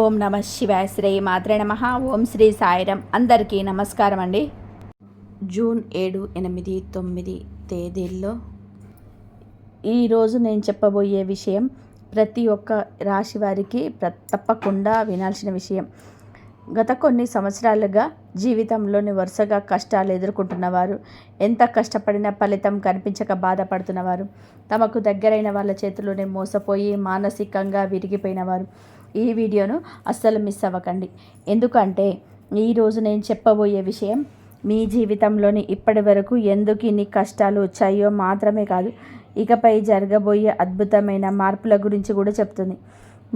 ఓం నమ శివాయ శ్రీ మాత్రే నమ. ఓం శ్రీ సాయిరం. అందరికీ నమస్కారం అండి. జూన్ 7, 8, 9 తేదీల్లో ఈరోజు నేను చెప్పబోయే విషయం ప్రతి ఒక్క రాశి వారికి తప్పకుండా వినాల్సిన విషయం. గత కొన్ని సంవత్సరాలుగా జీవితంలోని వరుసగా కష్టాలు ఎదుర్కొంటున్నవారు, ఎంత కష్టపడినా ఫలితం కనిపించక బాధపడుతున్నవారు, తమకు దగ్గరైన వాళ్ళ చేతిలోనే మోసపోయి మానసికంగా విరిగిపోయినవారు ఈ వీడియోను అస్సలు మిస్ అవ్వకండి. ఎందుకంటే ఈరోజు నేను చెప్పబోయే విషయం మీ జీవితంలోని ఇప్పటి వరకు ఎందుకు ఇన్ని కష్టాలు వచ్చాయో మాత్రమే కాదు, ఇకపై జరగబోయే అద్భుతమైన మార్పుల గురించి కూడా చెప్తుంది.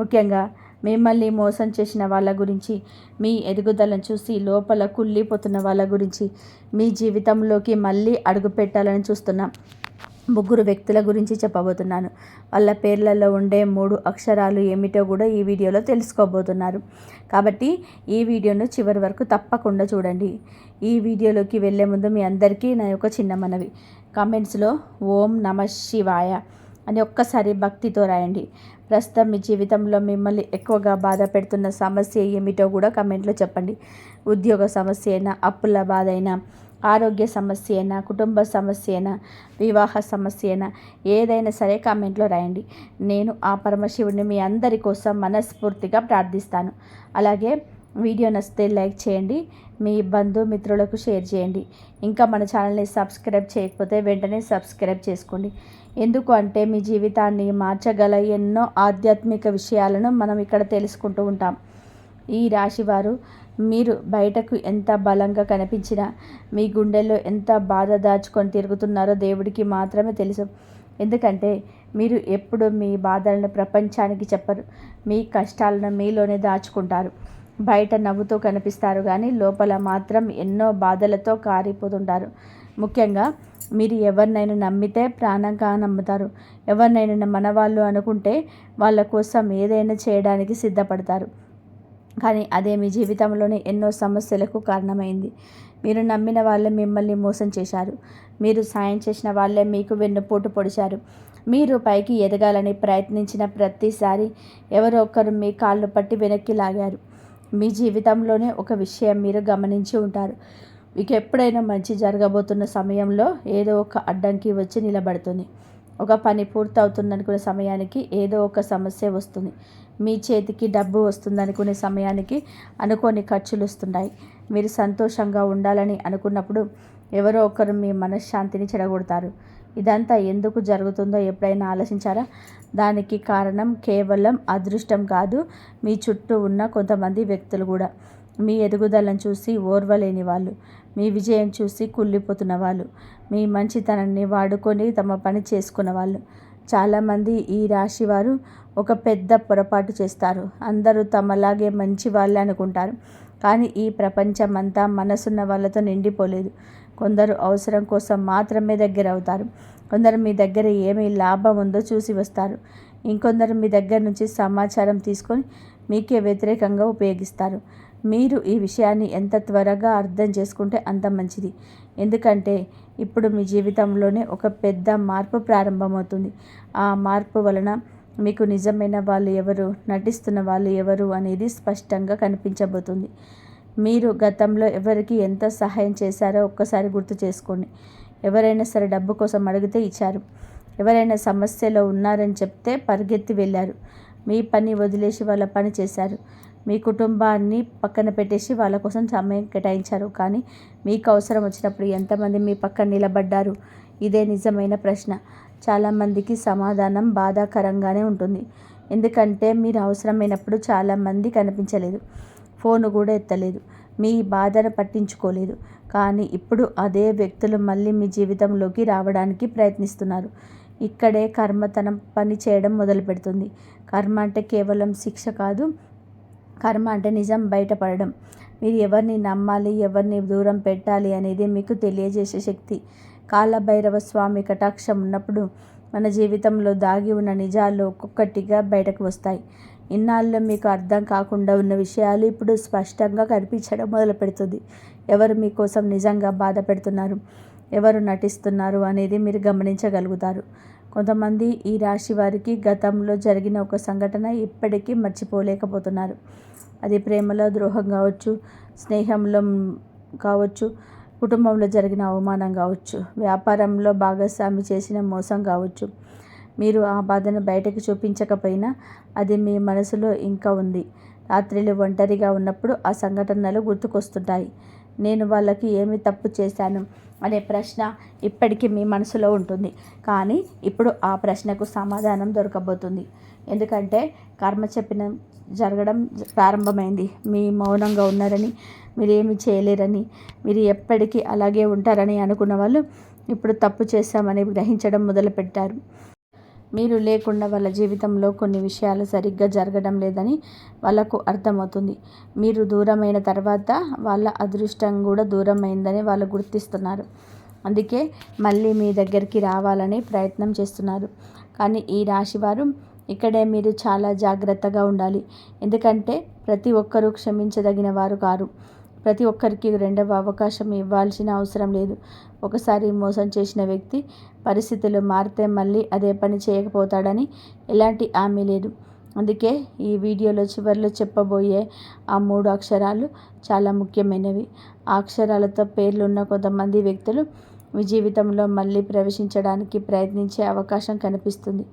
ముఖ్యంగా మిమ్మల్ని మోసం చేసిన వాళ్ళ గురించి, మీ ఎదుగుదలను చూసి లోపల కుళ్ళిపోతున్న వాళ్ళ గురించి, మీ జీవితంలోకి మళ్ళీ అడుగు పెట్టాలని చూస్తున్నాం 3 వ్యక్తుల గురించి చెప్పబోతున్నాను. వాళ్ళ పేర్లలో ఉండే 3 అక్షరాలు ఏమిటో కూడా ఈ వీడియోలో తెలుసుకోబోతున్నారు. కాబట్టి ఈ వీడియోను చివరి వరకు తప్పకుండా చూడండి. ఈ వీడియోలోకి వెళ్ళే ముందు మీ అందరికీ నా యొక్క చిన్న మనవి, కామెంట్స్లో ఓం నమ శివాయ అని ఒక్కసారి భక్తితో రాయండి. ప్రస్తుతం మీ జీవితంలో మిమ్మల్ని ఎక్కువగా బాధ పెడుతున్న సమస్య ఏమిటో కూడా కమెంట్లో చెప్పండి. ఉద్యోగ సమస్య అయినా, అప్పుల బాధ అయినా, ఆరోగ్య సమస్య అయినా, కుటుంబ సమస్య అయినా, వివాహ సమస్య అయినా, ఏదైనా సరే కామెంట్లో రాయండి. నేను ఆ పరమశివుడిని మీ అందరి కోసం మనస్ఫూర్తిగా ప్రార్థిస్తాను. అలాగే వీడియో నచ్చితే లైక్ చేయండి, మీ బంధుమిత్రులకు షేర్ చేయండి. ఇంకా మన ఛానల్ని సబ్స్క్రైబ్ చేయకపోతే వెంటనే సబ్స్క్రైబ్ చేసుకోండి. ఎందుకు అంటే మీ జీవితాన్ని మార్చగల ఎన్నో ఆధ్యాత్మిక విషయాలను మనం ఇక్కడ తెలుసుకుంటూ ఉంటాం. ఈ రాశివారు మీరు బయటకు ఎంత బలంగా కనిపించినా మీ గుండెల్లో ఎంత బాధ దాచుకొని తిరుగుతున్నారో దేవుడికి మాత్రమే తెలుసు. ఎందుకంటే మీరు ఎప్పుడు మీ బాధలను ప్రపంచానికి చెప్పరు, మీ కష్టాలను మీలోనే దాచుకుంటారు. బయట నవ్వుతూ కనిపిస్తారు కానీ లోపల మాత్రం ఎన్నో బాధలతో కారిపోతుంటారు. ముఖ్యంగా మీరు ఎవరినైనా నమ్మితే ప్రాణంగా నమ్ముతారు. ఎవరినైనా మనవాళ్ళు అనుకుంటే వాళ్ళ కోసం ఏదైనా చేయడానికి సిద్ధపడతారు. కానీ అదే మీ జీవితంలోనే ఎన్నో సమస్యలకు కారణమైంది. మీరు నమ్మిన వాళ్ళే మిమ్మల్ని మోసం చేశారు. మీరు సాయం చేసిన వాళ్ళే మీకు వెన్నుపోటు పొడిచారు. మీరు పైకి ఎదగాలని ప్రయత్నించిన ప్రతిసారి ఎవరో ఒకరు మీ కాళ్ళు పట్టి వెనక్కి లాగారు. మీ జీవితంలోనే ఒక విషయం మీరు గమనించి ఉంటారు, మీకు ఎప్పుడైనా మంచి జరగబోతున్న సమయంలో ఏదో ఒక అడ్డంకి వచ్చి నిలబడుతుంది. ఒక పని పూర్తవుతుందనుకునే సమయానికి ఏదో ఒక సమస్య వస్తుంది. మీ చేతికి డబ్బు వస్తుందనుకునే సమయానికి అనుకోని ఖర్చులు వస్తున్నాయి. మీరు సంతోషంగా ఉండాలని అనుకున్నప్పుడు ఎవరో ఒకరు మీ మనశ్శాంతిని చెడగొడతారు. ఇదంతా ఎందుకు జరుగుతుందో ఎప్పుడైనా ఆలోచించారా? దానికి కారణం కేవలం అదృష్టం కాదు, మీ చుట్టూ ఉన్న కొంతమంది వ్యక్తులు కూడా. మీ ఎదుగుదలను చూసి ఓర్వలేని వాళ్ళు, మీ విజయం చూసి కుళ్ళిపోతున్న వాళ్ళు, మీ మంచితనాన్ని వాడుకొని తమ పని చేసుకున్న వాళ్ళు. చాలామంది ఈ రాశి వారు ఒక పెద్ద పొరపాటు చేస్తారు. అందరూ తమలాగే మంచి వాళ్ళే అనుకుంటారు. కానీ ఈ ప్రపంచం అంతా మనసున్న వాళ్ళతో నిండిపోలేదు. కొందరు అవసరం కోసం మాత్రమే దగ్గర అవుతారు. కొందరు మీ దగ్గర ఏమి లాభం ఉందో చూసి వస్తారు. ఇంకొందరు మీ దగ్గర నుంచి సమాచారం తీసుకొని మీకే వ్యతిరేకంగా ఉపయోగిస్తారు. మీరు ఈ విషయాన్ని ఎంత త్వరగా అర్థం చేసుకుంటే అంత మంచిది. ఎందుకంటే ఇప్పుడు మీ జీవితంలోనే ఒక పెద్ద మార్పు ప్రారంభమవుతుంది. ఆ మార్పు వలన మీకు నిజమైన వాళ్ళు ఎవరు, నటిస్తున్న వాళ్ళు ఎవరు అనేది స్పష్టంగా కనిపించబోతుంది. మీరు గతంలో ఎవరికి ఎంత సహాయం చేశారో ఒక్కసారి గుర్తు చేసుకోండి. ఎవరైనా సరే డబ్బు కోసం అడిగితే ఇచ్చారు. ఎవరైనా సమస్యలో ఉన్నారని చెప్తే పరిగెత్తి వెళ్ళారు. మీ పని వదిలేసి వాళ్ళ పని చేశారు. మీ కుటుంబాన్ని పక్కన పెట్టేసి వాళ్ళ కోసం సమయం కేటాయించారు. కానీ మీకు అవసరం వచ్చినప్పుడు ఎంతమంది మీ పక్కన నిలబడ్డారు? ఇదే నిజమైన ప్రశ్న. చాలామందికి సమాధానం బాధాకరంగానే ఉంటుంది. ఎందుకంటే మీరు అవసరమైనప్పుడు చాలామంది కనిపించలేదు, ఫోను కూడా ఎత్తలేదు, మీ బాధను పట్టించుకోలేదు. కానీ ఇప్పుడు అదే వ్యక్తులు మళ్ళీ మీ జీవితంలోకి రావడానికి ప్రయత్నిస్తున్నారు. ఇక్కడే కర్మ తన పని చేయడం మొదలు పెడుతుంది. కర్మ అంటే కేవలం శిక్ష కాదు, కర్మ అంటే నిజం బయటపడడం. మీరు ఎవరిని నమ్మాలి, ఎవరిని దూరం పెట్టాలి అనేది మీకు తెలియజేసే శక్తి. కాలభైరవ స్వామి కటాక్షం ఉన్నప్పుడు మన జీవితంలో దాగి ఉన్న నిజాలు ఒక్కొక్కటిగా బయటకు వస్తాయి. ఇన్నాళ్ళు మీకు అర్థం కాకుండా ఉన్న విషయాలు ఇప్పుడు స్పష్టంగా కనిపించడం మొదలు పెడుతుంది. ఎవరు మీకోసం నిజంగా బాధ పెడుతున్నారు, ఎవరు నటిస్తున్నారు అనేది మీరు గమనించగలుగుతారు. కొంతమంది ఈ రాశి వారికి గతంలో జరిగిన ఒక సంఘటన ఇప్పటికీ మర్చిపోలేకపోతున్నారు. అది ప్రేమలో ద్రోహం కావచ్చు, స్నేహంలో కావచ్చు, కుటుంబంలో జరిగిన అవమానం కావచ్చు, వ్యాపారంలో భాగస్వామి చేసిన మోసం కావచ్చు. మీరు ఆ బాధను బయటకు చూపించకపోయినా అది మీ మనసులో ఇంకా ఉంది. రాత్రిళ్ళు ఒంటరిగా ఉన్నప్పుడు ఆ సంఘటనలు గుర్తుకొస్తుంటాయి. నేను వాళ్ళకి ఏమి తప్పు చేశాను అనే ప్రశ్న ఇప్పటికీ మీ మనసులో ఉంటుంది. కానీ ఇప్పుడు ఆ ప్రశ్నకు సమాధానం దొరకబోతుంది. ఎందుకంటే కర్మ చెప్పిన జరగడం ప్రారంభమైంది. మీ మౌనంగా ఉన్నారని, మీరు ఏమి చేయలేరని, మీరు ఎప్పటికీ అలాగే ఉంటారని అనుకున్న వాళ్ళు ఇప్పుడు తప్పు చేశామని గ్రహించడం మొదలుపెట్టారు. మీరు లేకుండా వాళ్ళ జీవితంలో కొన్ని విషయాలు సరిగ్గా జరగడం లేదని వాళ్ళకు అర్థమవుతుంది. మీరు దూరమైన తర్వాత వాళ్ళ అదృష్టం కూడా దూరమైందని వాళ్ళు గుర్తిస్తున్నారు. అందుకే మళ్ళీ మీ దగ్గరికి రావాలని ప్రయత్నం చేస్తున్నారు. కానీ ఈ రాశివారు ఇక్కడే మీరు చాలా జాగ్రత్తగా ఉండాలి. ఎందుకంటే ప్రతి ఒక్కరూ క్షమించదగిన వారు కారు. ప్రతి ఒక్కరికి రెండవ అవకాశం ఇవ్వాల్సిన అవసరం లేదు. ఒకసారి మోసం చేసిన వ్యక్తి పరిస్థితులు మారితే మళ్ళీ అదే పని చేయకపోతాడని ఎలాంటి హామీ లేదు. అందుకే ఈ వీడియోలో చివరిలో చెప్పబోయే ఆ 3 అక్షరాలు చాలా ముఖ్యమైనవి. ఆ అక్షరాలతో పేర్లున్న కొంతమంది వ్యక్తులు మీ జీవితంలో మళ్ళీ ప్రవేశించడానికి ప్రయత్నించే అవకాశం కనిపిస్తుంది.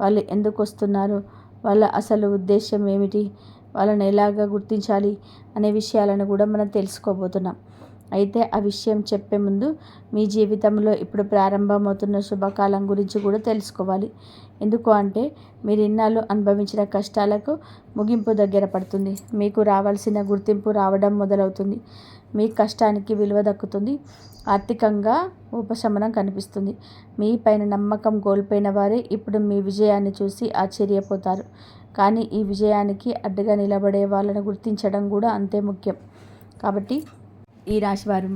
వాళ్ళు ఎందుకు వస్తున్నారు, వాళ్ళ అసలు ఉద్దేశం ఏమిటి, వాళ్ళని ఎలాగా గుర్తించాలి అనే విషయాలను కూడా మనం తెలుసుకోబోతున్నాం. అయితే ఆ విషయం చెప్పే ముందు మీ జీవితంలో ఇప్పుడు ప్రారంభమవుతున్న శుభకాలం గురించి కూడా తెలుసుకోవాలి. ఎందుకు అంటే మీరు ఇన్నాళ్ళు అనుభవించిన కష్టాలకు ముగింపు దగ్గర పడుతుంది. మీకు రావాల్సిన గుర్తింపు రావడం మొదలవుతుంది. మీ కష్టానికి విలువ దక్కుతుంది. ఆర్థికంగా ఉపశమనం కనిపిస్తుంది. మీ పైన నమ్మకం కోల్పోయిన వారే ఇప్పుడు మీ విజయాన్ని చూసి ఆశ్చర్యపోతారు. కానీ ఈ విజయానికి అడ్డుగా నిలబడే వాళ్ళను గుర్తించడం కూడా అంతే ముఖ్యం. కాబట్టి ఈ రాశివారు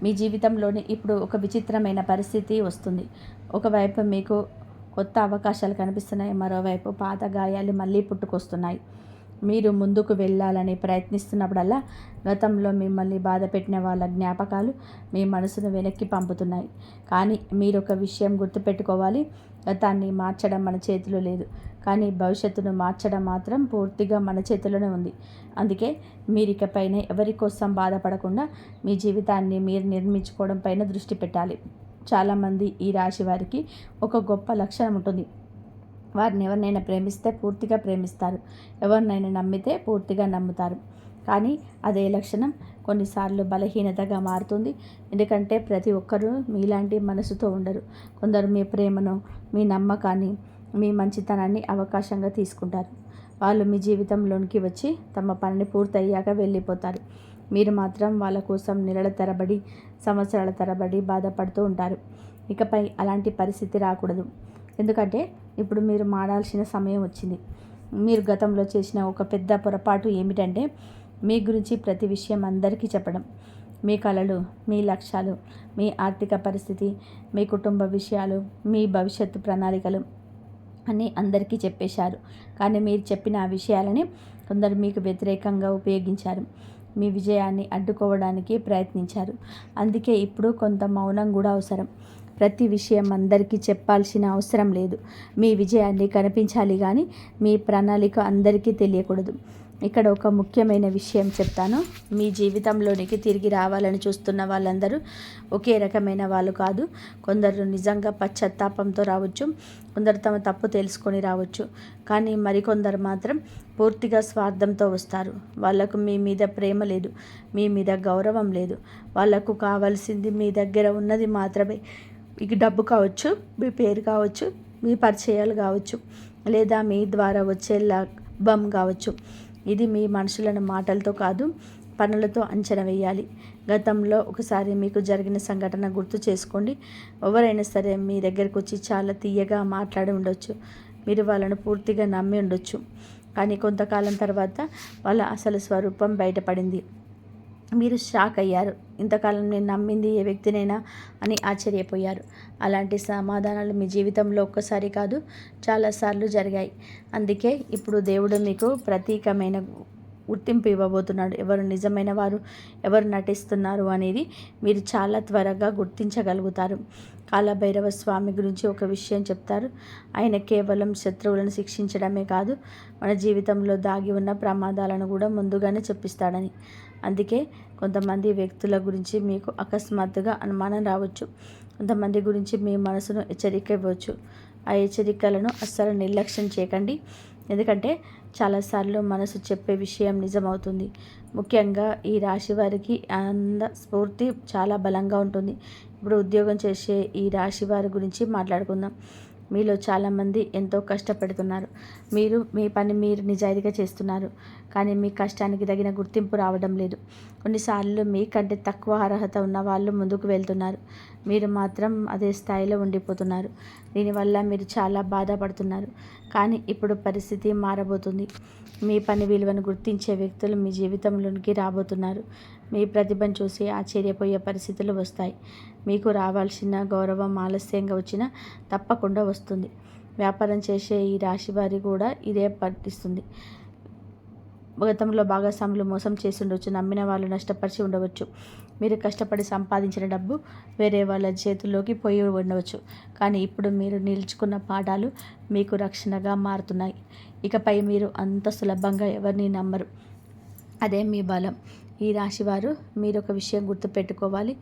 మీ జీవితంలోని ఇప్పుడు ఒక విచిత్రమైన పరిస్థితి వస్తుంది. ఒకవైపు మీకు కొత్త అవకాశాలు కనిపిస్తున్నాయి. మరోవైపు పాత గాయాలు మళ్ళీ పుట్టుకొస్తున్నాయి. మీరు ముందుకు వెళ్ళాలని ప్రయత్నిస్తున్నప్పుడల్లా గతంలో మిమ్మల్ని బాధ పెట్టిన వాళ్ళ జ్ఞాపకాలు మీ మనసును వెనక్కి పంపుతున్నాయి. కానీ మీరు ఒక విషయం గుర్తుపెట్టుకోవాలి. గతాన్ని మార్చడం మన చేతిలో లేదు, కానీ భవిష్యత్తును మార్చడం మాత్రం పూర్తిగా మన చేతిలోనే ఉంది. అందుకే మీరు ఇకపైన ఎవరి కోసం బాధపడకుండా మీ జీవితాన్ని మీరు నిర్మించుకోవడం పైన దృష్టి పెట్టాలి. చాలామంది ఈ రాశి వారికి ఒక గొప్ప లక్షణం ఉంటుంది. వారిని ఎవరినైనా ప్రేమిస్తే పూర్తిగా ప్రేమిస్తారు, ఎవరినైనా నమ్మితే పూర్తిగా నమ్ముతారు. కానీ అదే లక్షణం కొన్నిసార్లు బలహీనతగా మారుతుంది. ఎందుకంటే ప్రతి ఒక్కరూ మీలాంటి మనసుతో ఉండరు. కొందరు మీ ప్రేమను, మీ నమ్మకాన్ని, మీ మంచితనాన్ని అవకాశంగా తీసుకుంటారు. వాళ్ళు మీ జీవితంలోనికి వచ్చి తమ పనిని పూర్తయ్యాక వెళ్ళిపోతారు. మీరు మాత్రం వాళ్ళ కోసం నెలల తరబడి, సంవత్సరాల తరబడి బాధపడుతూ ఉంటారు. ఇకపై అలాంటి పరిస్థితి రాకూడదు. ఎందుకంటే ఇప్పుడు మీరు మారాల్సిన సమయం వచ్చింది. మీరు గతంలో చేసిన ఒక పెద్ద పొరపాటు ఏమిటంటే మీ గురించి ప్రతి విషయం అందరికీ చెప్పడం. మీ కలలు, మీ లక్ష్యాలు, మీ ఆర్థిక పరిస్థితి, మీ కుటుంబ విషయాలు, మీ భవిష్యత్తు ప్రణాళికలు అని అందరికీ చెప్పేశారు. కానీ మీరు చెప్పిన ఆ విషయాలని కొందరు మీకు వ్యతిరేకంగా ఉపయోగించారు. మీ విజయాన్ని అడ్డుకోవడానికి ప్రయత్నించారు. అందుకే ఇప్పుడు కొంత మౌనం కూడా అవసరం. ప్రతి విషయం అందరికీ చెప్పాల్సిన అవసరం లేదు. మీ విజయాన్ని కనిపించాలి, కానీ మీ ప్రణాళిక అందరికీ తెలియకూడదు. ఇక్కడ ఒక ముఖ్యమైన విషయం చెప్తాను. మీ జీవితంలోనికి తిరిగి రావాలని చూస్తున్న వాళ్ళందరూ ఒకే రకమైన వాళ్ళు కాదు. కొందరు నిజంగా పశ్చాత్తాపంతో రావచ్చు, కొందరు తమ తప్పు తెలుసుకొని రావచ్చు. కానీ మరికొందరు మాత్రం పూర్తిగా స్వార్థంతో వస్తారు. వాళ్లకు మీ మీద ప్రేమ లేదు, మీ మీద గౌరవం లేదు. వాళ్లకు కావాల్సింది మీ దగ్గర ఉన్నది మాత్రమే. మీకు డబ్బు కావచ్చు, మీ పేరు కావచ్చు, మీ పరిచయాలు కావచ్చు, లేదా మీ ద్వారా వచ్చే లాభం కావచ్చు. ఇది మీ మనుషులను మాటలతో కాదు, పనులతో అంచనా వేయాలి. గతంలో ఒకసారి మీకు జరిగిన సంఘటన గుర్తు చేసుకోండి. ఎవరైనా సరే మీ దగ్గరకు వచ్చి చాలా తీయగా మాట్లాడి ఉండొచ్చు. మీరు వాళ్ళను పూర్తిగా నమ్మి ఉండొచ్చు. కానీ కొంతకాలం తర్వాత వాళ్ళ అసలు స్వరూపం బయటపడింది. మీరు షాక్ అయ్యారు. ఇంతకాలం నేను నమ్మింది ఏ వ్యక్తినైనా అని ఆశ్చర్యపోయారు. అలాంటి సమాధానాలు మీ జీవితంలో ఒక్కసారి కాదు, చాలాసార్లు జరిగాయి. అందుకే ఇప్పుడు దేవుడు మీకు ప్రత్యేకమైన గుర్తింపు ఇవ్వబోతున్నాడు. ఎవరు నిజమైన వారు, ఎవరు నటిస్తున్నారు అనేది మీరు చాలా త్వరగా గుర్తించగలుగుతారు. కాలభైరవ స్వామి గురించి ఒక విషయం చెప్తారు. ఆయన కేవలం శత్రువులను శిక్షించడమే కాదు, మన జీవితంలో దాగి ఉన్న ప్రమాదాలను కూడా ముందుగానే చెప్పిస్తాడని. అందుకే కొంతమంది వ్యక్తుల గురించి మీకు అకస్మాత్తుగా అనుమానం రావచ్చు. కొంతమంది గురించి మీ మనసును హెచ్చరిక ఇవ్వచ్చు. ఆ హెచ్చరికలను అస్సలు నిర్లక్ష్యం చేయకండి. ఎందుకంటే చాలాసార్లు మనసు చెప్పే విషయం నిజమవుతుంది. ముఖ్యంగా ఈ రాశి వారికి ఆనంద స్ఫూర్తి చాలా బలంగా ఉంటుంది. ఇప్పుడు ఉద్యోగం చేసే ఈ రాశి వారి గురించి మాట్లాడుకుందాం. మీలో చాలామంది ఎంతో కష్టపడుతున్నారు. మీరు మీ పని మీరు నిజాయితీగా చేస్తున్నారు. కానీ మీ కష్టానికి తగిన గుర్తింపు రావడం లేదు. కొన్నిసార్లు మీకంటే తక్కువ అర్హత ఉన్న వాళ్ళు ముందుకు వెళ్తున్నారు. మీరు మాత్రం అదే స్థాయిలో ఉండిపోతున్నారు. దీనివల్ల మీరు చాలా బాధపడుతున్నారు. కానీ ఇప్పుడు పరిస్థితి మారబోతుంది. మీ పని విలువను గుర్తించే వ్యక్తులు మీ జీవితంలోనికి రాబోతున్నారు. మీ ప్రతిభను చూసి ఆశ్చర్యపోయే పరిస్థితులు వస్తాయి. మీకు రావాల్సిన గౌరవం ఆలస్యంగా వచ్చినా తప్పకుండా వస్తుంది. వ్యాపారం చేసే ఈ రాశి వారి కూడా ఇదే పట్టిస్తుంది. గతంలో భాగస్వాములు మోసం చేసి ఉండవచ్చు. నమ్మిన వాళ్ళు నష్టపరిచి ఉండవచ్చు. మీరు కష్టపడి సంపాదించిన డబ్బు వేరే వాళ్ళ చేతుల్లోకి పోయి ఉండవచ్చు. కానీ ఇప్పుడు మీరు నిలుచుకున్న పాఠాలు మీకు రక్షణగా మారుతున్నాయి. ఇకపై మీరు అంత సులభంగా ఎవరిని నమ్మరు. అదే మీ బలం. ఈ రాశివారు మీరు ఒక విషయం గుర్తుపెట్టుకోవాలి.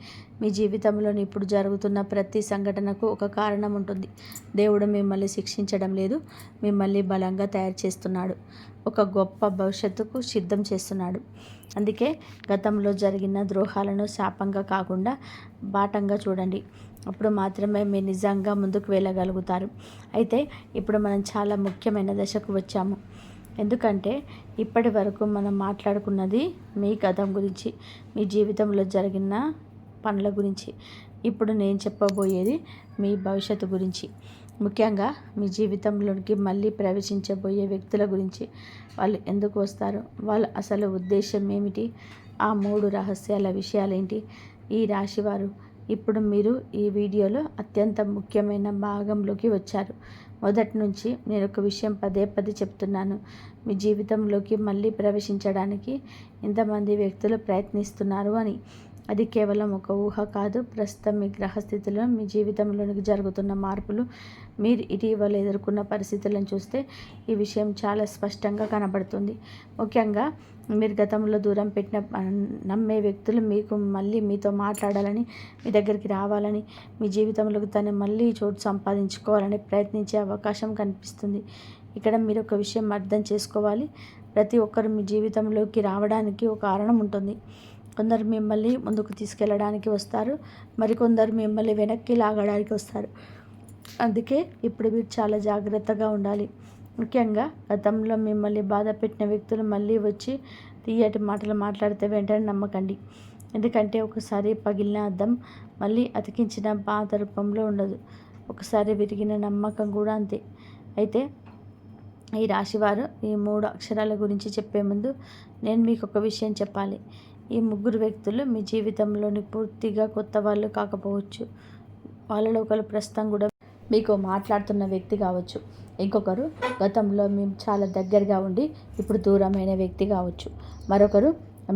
మీ జీవితంలో ఇప్పుడు జరుగుతున్న ప్రతి సంఘటనకు ఒక కారణం ఉంటుంది. దేవుడు మిమ్మల్ని శిక్షించడం లేదు, మిమ్మల్ని బలంగా తయారు చేస్తున్నాడు. ఒక గొప్ప భవిష్యత్తుకు సిద్ధం చేస్తున్నాడు. అందుకే గతంలో జరిగిన ద్రోహాలను శాపంగా కాకుండా బాటంగా చూడండి. అప్పుడు మాత్రమే మీరు నిజంగా ముందుకు వెళ్ళగలుగుతారు. అయితే ఇప్పుడు మనం చాలా ముఖ్యమైన దశకు వచ్చాము. ఎందుకంటే ఇప్పటి వరకు మనం మాట్లాడుకున్నది మీ గతం గురించి, మీ జీవితంలో జరిగిన పనుల గురించి. ఇప్పుడు నేను చెప్పబోయేది మీ భవిష్యత్తు గురించి. ముఖ్యంగా మీ జీవితంలోనికి మళ్ళీ ప్రవేశించబోయే వ్యక్తుల గురించి. వాళ్ళు ఎందుకు వస్తారు, వాళ్ళ అసలు ఉద్దేశం ఏమిటి, ఆ 3 రహస్యాల విషయాలేంటి. ఈ రాశివారు ఇప్పుడు మీరు ఈ వీడియోలో అత్యంత ముఖ్యమైన భాగంలోకి వచ్చారు. మొదటి నుంచి నేను ఒక విషయం పదే పదే చెప్తున్నాను. మీ జీవితంలోకి మళ్ళీ ప్రవేశించడానికి ఇంతమంది వ్యక్తులు ప్రయత్నిస్తున్నారు అని. అది కేవలం ఒక ఊహ కాదు. ప్రస్తుతం మీ గ్రహస్థితిలో మీ జీవితంలోనికి జరుగుతున్న మార్పులు, మీరు ఇటీవల ఎదుర్కొన్న పరిస్థితులను చూస్తే ఈ విషయం చాలా స్పష్టంగా కనబడుతుంది. ముఖ్యంగా మీరు గతంలో దూరం పెట్టిన నమ్మే వ్యక్తులు మీకు మళ్ళీ మీతో మాట్లాడాలని, మీ దగ్గరికి రావాలని, మీ జీవితంలోకి తను మళ్ళీ చోటు సంపాదించుకోవాలని ప్రయత్నించే అవకాశం కనిపిస్తుంది. ఇక్కడ మీరు ఒక విషయం అర్థం చేసుకోవాలి. ప్రతి ఒక్కరు మీ జీవితంలోకి రావడానికి ఒక కారణం ఉంటుంది. కొందరు మిమ్మల్ని ముందుకు తీసుకెళ్ళడానికి వస్తారు, మరికొందరు మిమ్మల్ని వెనక్కి లాగడానికి వస్తారు. అందుకే ఇప్పుడు మీరు చాలా జాగ్రత్తగా ఉండాలి. ముఖ్యంగా గతంలో మిమ్మల్ని బాధ పెట్టిన వ్యక్తులు మళ్ళీ వచ్చి తీయటి మాటలు మాట్లాడితే వెంటనే నమ్మకండి. ఎందుకంటే ఒకసారి పగిలిన అద్దం మళ్ళీ అతికించిన పాత రూపంలో ఉండదు. ఒకసారి విరిగిన నమ్మకం కూడా అంతే. అయితే ఈ రాశివారు ఈ 3 అక్షరాల గురించి చెప్పే ముందు నేను మీకు ఒక విషయం చెప్పాలి. ఈ 3 వ్యక్తులు మీ జీవితంలోని పూర్తిగా కొత్త వాళ్ళు కాకపోవచ్చు. వాళ్ళలో ఒకరు ప్రస్తుతం కూడా మీకు మాట్లాడుతున్న వ్యక్తి కావచ్చు. ఇంకొకరు గతంలో మేము చాలా దగ్గరగా ఉండి ఇప్పుడు దూరమైన వ్యక్తి కావచ్చు. మరొకరు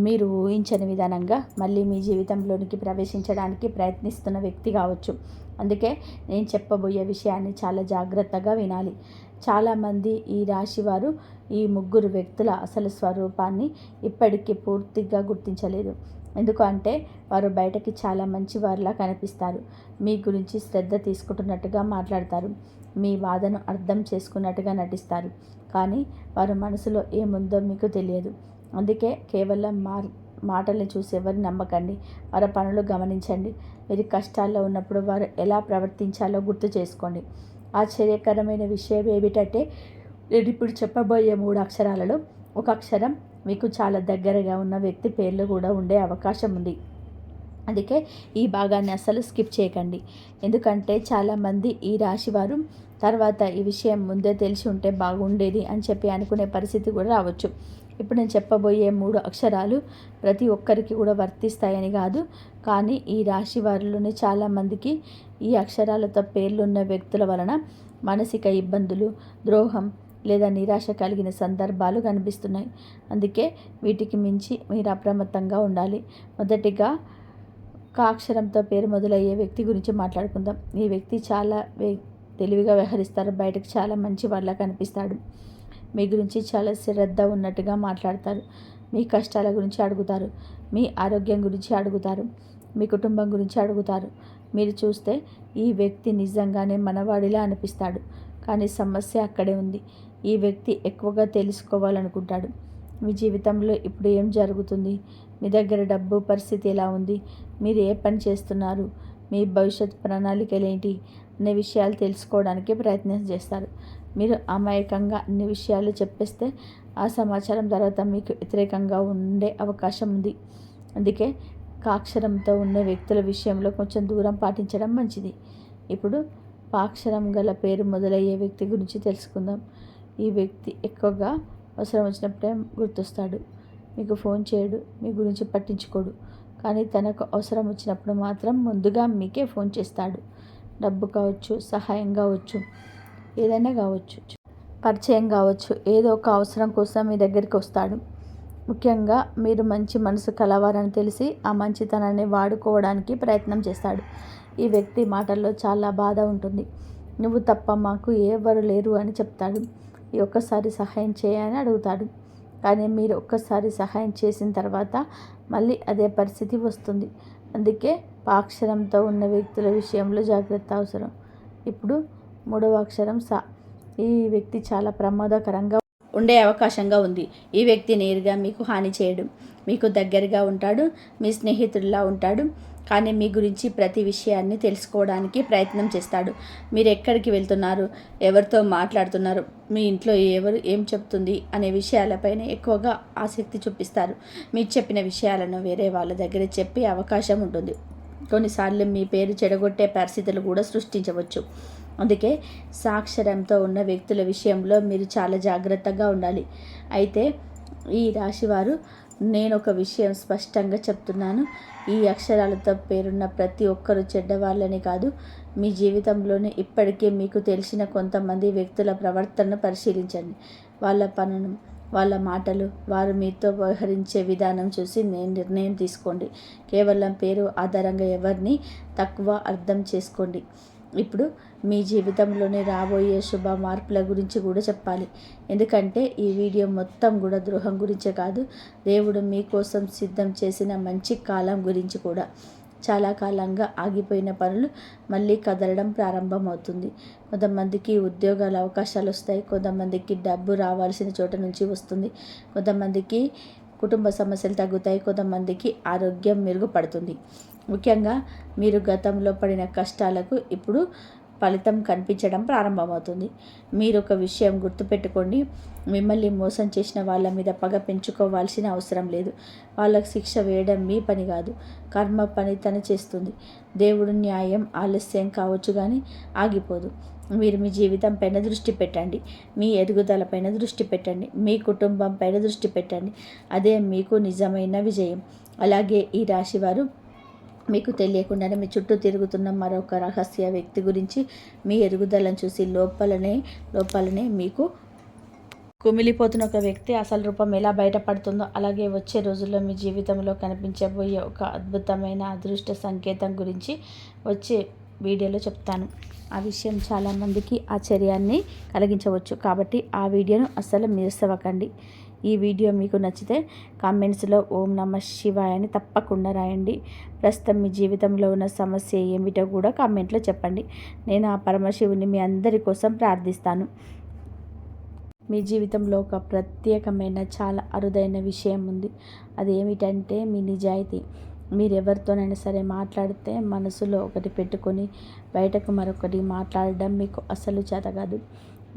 మీరు ఊహించని విధానంగా మళ్ళీ మీ జీవితంలోనికి ప్రవేశించడానికి ప్రయత్నిస్తున్న వ్యక్తి కావచ్చు. అందుకే నేను చెప్పబోయే విషయాన్ని చాలా జాగ్రత్తగా వినాలి. చాలామంది ఈ రాశివారు ఈ 3 వ్యక్తుల అసలు స్వరూపాన్ని ఇప్పటికీ పూర్తిగా గుర్తించలేదు. ఎందుకంటే వారు బయటకి చాలా మంచి వారిలా కనిపిస్తారు. మీ గురించి శ్రద్ధ తీసుకుంటున్నట్టుగా మాట్లాడతారు. మీ బాధను అర్థం చేసుకున్నట్టుగా నటిస్తారు. కానీ వారి మనసులో ఏముందో మీకు తెలియదు. అందుకే కేవలం మాటల్ని చూసి ఎవరిని నమ్మకండి. వారి పనులు గమనించండి. మీరు కష్టాల్లో ఉన్నప్పుడు వారు ఎలా ప్రవర్తించాలో గుర్తు చేసుకోండి. ఆశ్చర్యకరమైన విషయం ఏమిటంటే నేను ఇప్పుడు చెప్పబోయే 3 అక్షరాలలో ఒక అక్షరం మీకు చాలా దగ్గరగా ఉన్న వ్యక్తి పేర్లు కూడా ఉండే అవకాశం ఉంది. అందుకే ఈ భాగాన్ని అస్సలు స్కిప్ చేయకండి. ఎందుకంటే చాలామంది ఈ రాశివారు తర్వాత ఈ విషయం ముందే తెలిసి ఉంటే బాగుండేది అని చెప్పి అనుకునే పరిస్థితి కూడా రావచ్చు. ఇప్పుడు నేను చెప్పబోయే 3 అక్షరాలు ప్రతి ఒక్కరికి కూడా వర్తిస్తాయని కాదు, కానీ ఈ రాశి వారిలోని చాలామందికి ఈ అక్షరాలతో పేర్లున్న వ్యక్తుల వలన మానసిక ఇబ్బందులు, ద్రోహం, లేదా నిరాశ కలిగిన సందర్భాలు కనిపిస్తున్నాయి. అందుకే వీటికి మించి మీరు అప్రమత్తంగా ఉండాలి. మొదటిగా క అక్షరంతో పేరు మొదలయ్యే వ్యక్తి గురించి మాట్లాడుకుందాం. ఈ వ్యక్తి చాలా తెలివిగా వ్యవహరిస్తారు. బయటకు చాలా మంచి వాళ్ళ కనిపిస్తాడు. మీ గురించి చాలా శ్రద్ధ ఉన్నట్టుగా మాట్లాడతారు. మీ కష్టాల గురించి అడుగుతారు. మీ ఆరోగ్యం గురించి అడుగుతారు. మీ కుటుంబం గురించి అడుగుతారు. మీరు చూస్తే ఈ వ్యక్తి నిజంగానే మనవాడిలా అనిపిస్తాడు. కానీ సమస్య అక్కడే ఉంది. ఈ వ్యక్తి ఎక్కువగా తెలుసుకోవాలనుకుంటాడు. మీ జీవితంలో ఇప్పుడు ఏం జరుగుతుంది, మీ దగ్గర డబ్బు పరిస్థితి ఎలా ఉంది, మీరు ఏ పని చేస్తున్నారు, మీ భవిష్యత్ ప్రణాళికలు ఏంటి అనే విషయాలు తెలుసుకోవడానికి ప్రయత్నం చేస్తారు. మీరు అమాయకంగా అన్ని విషయాలు చెప్పేస్తే ఆ సమాచారం తర్వాత మీకు వ్యతిరేకంగా ఉండే అవకాశం ఉంది. అందుకే కాక్షరంతో ఉన్న వ్యక్తుల విషయంలో కొంచెం దూరం పాటించడం మంచిది. ఇప్పుడు పాక్షరం గల పేరు మొదలయ్యే వ్యక్తి గురించి తెలుసుకుందాం. ఈ వ్యక్తి ఎక్కువగా అవసరం వచ్చినప్పుడే గుర్తొస్తాడు. మీకు ఫోన్ చేయడు, మీ గురించి పట్టించుకోడు. కానీ తనకు అవసరం వచ్చినప్పుడు మాత్రం ముందుగా మీకే ఫోన్ చేస్తాడు. డబ్బు కావచ్చు, సహాయం కావచ్చు, ఏదైనా కావచ్చు, పరిచయం కావచ్చు, ఏదో ఒక అవసరం కోసం మీ దగ్గరికి వస్తాడు. ముఖ్యంగా మీరు మంచి మనసు కలవారని తెలిసి ఆ మంచితనాన్ని వాడుకోవడానికి ప్రయత్నం చేస్తాడు. ఈ వ్యక్తి మాటల్లో చాలా బాధ ఉంటుంది. నువ్వు తప్ప మాకు ఎవరు లేరు అని చెప్తాడు. ఈ ఒక్కసారి సహాయం చేయని అడుగుతాడు. కానీ మీరు ఒక్కసారి సహాయం చేసిన తర్వాత మళ్ళీ అదే పరిస్థితి వస్తుంది. అందుకే పాక్షరంతో ఉన్న వ్యక్తుల విషయంలో జాగ్రత్త అవసరం. ఇప్పుడు 3వ అక్షరం స. ఈ వ్యక్తి చాలా ప్రమాదకరంగా ఉండే అవకాశంగా ఉంది. ఈ వ్యక్తి నేరుగా మీకు హాని చేయడు. మీకు దగ్గరగా ఉంటాడు. మీ స్నేహితుడిలా ఉంటాడు. కానీ మీ గురించి ప్రతి విషయాన్ని తెలుసుకోవడానికి ప్రయత్నం చేస్తాడు. మీరు ఎక్కడికి వెళ్తున్నారు, ఎవరితో మాట్లాడుతున్నారు, మీ ఇంట్లో ఎవరు ఏం చెప్తుంది అనే విషయాలపైన ఎక్కువగా ఆసక్తి చూపిస్తారు. మీరు చెప్పిన విషయాలను వేరే వాళ్ళ దగ్గర చెప్పే అవకాశం ఉంటుంది. కొన్నిసార్లు మీ పేరు చెడగొట్టే పరిస్థితులు కూడా సృష్టించవచ్చు. అందుకే సాక్షరంతో ఉన్న వ్యక్తుల విషయంలో మీరు చాలా జాగ్రత్తగా ఉండాలి. అయితే ఈ రాశివారు, నేను ఒక విషయం స్పష్టంగా చెప్తున్నాను. ఈ అక్షరాలతో పేరున్న ప్రతి ఒక్కరూ చెడ్డవాళ్ళని కాదు. మీ జీవితంలోనే ఇప్పటికే మీకు తెలిసిన కొంతమంది వ్యక్తుల ప్రవర్తనను పరిశీలించండి. వాళ్ళ పనులు, వాళ్ళ మాటలు, వారు మీతో వ్యవహరించే విధానం చూసి నిర్ణయం తీసుకోండి. కేవలం పేరు ఆధారంగా ఎవరిని తక్కువ అర్థం చేసుకోండి. ఇప్పుడు మీ జీవితంలోనే రాబోయే శుభ మార్పుల గురించి కూడా చెప్పాలి. ఎందుకంటే ఈ వీడియో మొత్తం కూడా ద్రోహం గురించే కాదు, దేవుడు మీకోసం సిద్ధం చేసిన మంచి కాలం గురించి కూడా. చాలా కాలంగా ఆగిపోయిన పనులు మళ్ళీ కదలడం ప్రారంభమవుతుంది. కొంతమందికి ఉద్యోగాల అవకాశాలు వస్తాయి. కొంతమందికి డబ్బు రావాల్సిన చోట నుంచి వస్తుంది. కొంతమందికి కుటుంబ సమస్యలు తగ్గుతాయి. కొంతమందికి ఆరోగ్యం మెరుగుపడుతుంది. ముఖ్యంగా మీరు గతంలో పడిన కష్టాలకు ఇప్పుడు ఫలితం కనిపించడం ప్రారంభమవుతుంది. మీరు ఒక విషయం గుర్తుపెట్టుకోండి, మిమ్మల్ని మోసం చేసిన వాళ్ళ మీద పగ పెంచుకోవాల్సిన అవసరం లేదు. వాళ్ళకు శిక్ష వేయడం మీ పని కాదు, కర్మ పని తను చేస్తుంది. దేవుడు న్యాయం ఆలస్యం కావచ్చు కానీ ఆగిపోదు. మీరు మీ జీవితం పైన దృష్టి పెట్టండి, మీ ఎదుగుదల పైన దృష్టి పెట్టండి, మీ కుటుంబం పైన దృష్టి పెట్టండి. అదే మీకు నిజమైన విజయం. అలాగే ఈ రాశివారు, మీకు తెలియకుండానే మీ చుట్టూ తిరుగుతున్న మరొక రహస్య వ్యక్తి గురించి మీ ఎదుగుదలను చూసి లోపలనే మీకు కుమిలిపోతున్న ఒక వ్యక్తి అసలు రూపం ఎలా బయటపడుతుందో, అలాగే వచ్చే రోజుల్లో మీ జీవితంలో కనిపించబోయే ఒక అద్భుతమైన అదృష్ట సంకేతం గురించి వచ్చే వీడియోలో చెప్తాను. ఆ విషయం చాలామందికి ఆశ్చర్యాన్ని కలిగించవచ్చు. కాబట్టి ఆ వీడియోను అస్సలు మిస్ అవ్వకండి. ఈ వీడియో మీకు నచ్చితే కామెంట్స్లో ఓం నమః శివాయ అని తప్పకుండా రాయండి. ప్రస్తుతం మీ జీవితంలో ఉన్న సమస్య ఏమిటో కూడా కామెంట్లో చెప్పండి. నేను ఆ పరమశివుని మీ అందరి కోసం ప్రార్థిస్తాను. మీ జీవితంలో ఒక ప్రత్యేకమైన చాలా అరుదైన విషయం ఉంది. అదేమిటంటే మీ నిజాయితీ. మీరెవరితోనైనా సరే మాట్లాడితే మనసులో ఒకటి పెట్టుకొని బయటకు మరొకటి మాట్లాడడం మీకు అసలు చేత కాదు.